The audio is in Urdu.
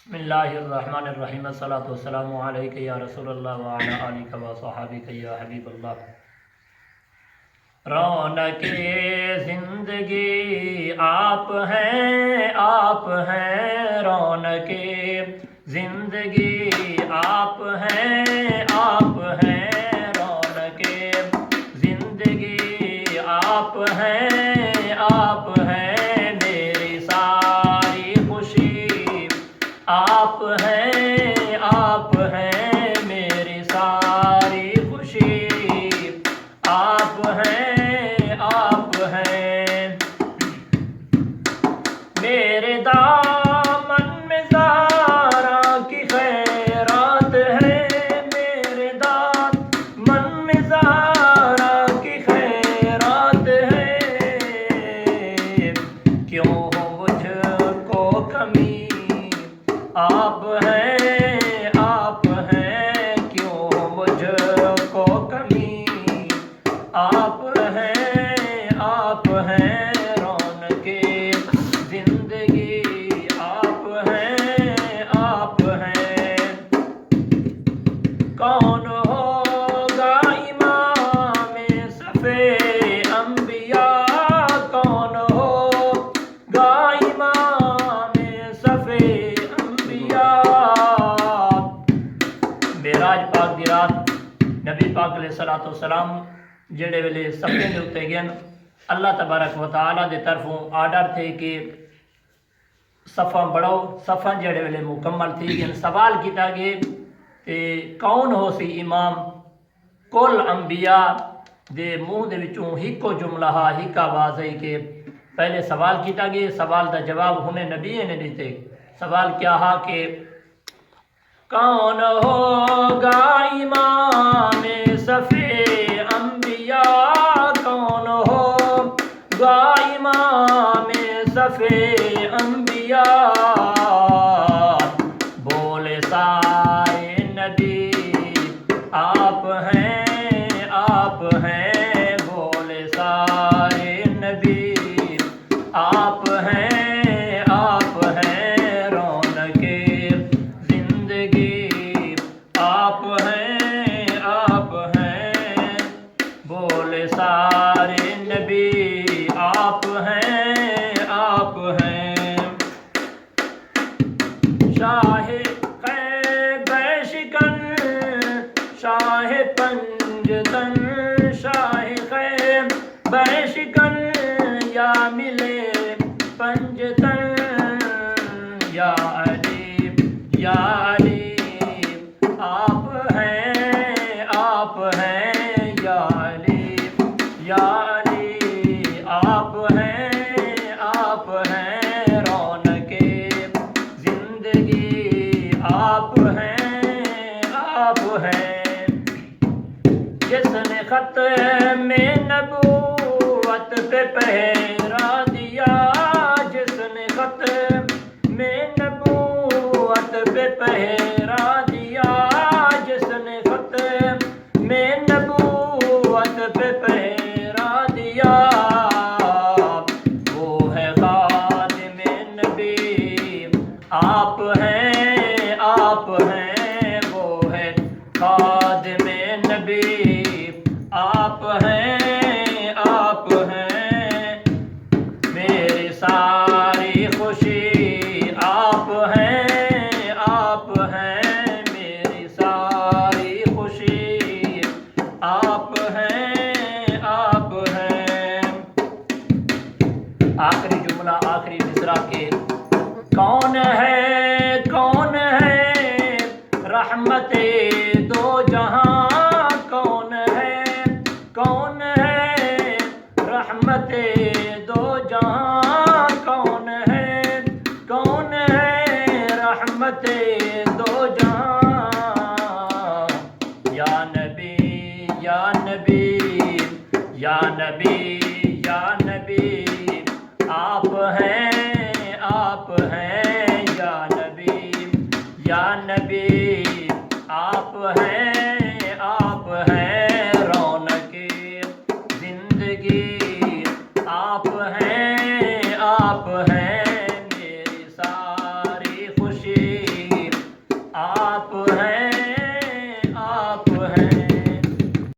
بسم اللہ الرحمن الرحیم، الصلاۃ والسلام علیک یا رسول اللہ وعلی آلک و صحابک یا حبیب اللہ۔ رونق زندگی آپ ہیں رونق زندگی آپ ہیں رونق زندگی آپ ہیں میری ساری خوشی آپ ہیں میری ساری خوشی آپ ہیں میرے دامن میں زارا کی خیرات ہے، میرے دامن میں زارا کی خیرات ہے، کیوں ہو مجھ کو کمی آپ ہیں کیوں ہو مجھ کو کمی آپ ہیں رونق زندگی آپ ہیں کون ہوگا امام صفِ انبیاء، کون ہوگا امام صفِ انبیاء۔ معراج پاک دی رات نبی پاک علیہ الصلوۃ والسلام جڑے ویلے صفے دے اتنے گئے، اللہ تبارک و تعالیٰ دے طرفوں آرڈر تھے کہ صفاں بڑھاؤ، صفاں جڑے ویلے مکمل تھی گئے، سوال کیتا گئے کہ کون ہو سی امام؟ کل انبیاء دے منہ دے وچوں ہکو جملہ ہک آواز ہے کہ پہلے سوال کیتا گئے، سوال دا جواب ہنے نبی نے دیتے۔ سوال کیا ہا کہ کون ہوگا امام صفِ انبیاء، کون ہوگا امام صفِ انبیاء؟ بولے سارے نبی آپ ہیں بولے سارے نبی آپ ہیں رونق زندگی آپ ہیں بولے سارے نبی آپ ہیں شاہ خیبر شکن شاہ پنجتن، شاہ خیبر شکن یا ملے پنجتن، یا علی آپ ہیں یا علی آپ ہیں رونق زندگی آپ ہیں جس نے ختم نبوت پہ پہرا دیا، جس نے ختم نبوت پہ پہرا دیا، جس نے ختم نبوت پہ پہرا دیا، وہ ہے خادم نبی آپ ہیں وہ ہے خادم نبی آپ ہیں میری ساری خوشی آپ ہیں میری ساری خوشی آپ ہیں آخری جملہ آخری مصرع کے کون ہے رحمت دو جہاں، کون ہے رحمت دو جہاں، کون ہے رحمت دو جہاں، یا نبی یا نبی یا نبی یا نبی آپ ہیں یا نبی آپ ہیں رونق زندگی آپ ہیں میری ساری خوشی آپ ہیں آپ ہیں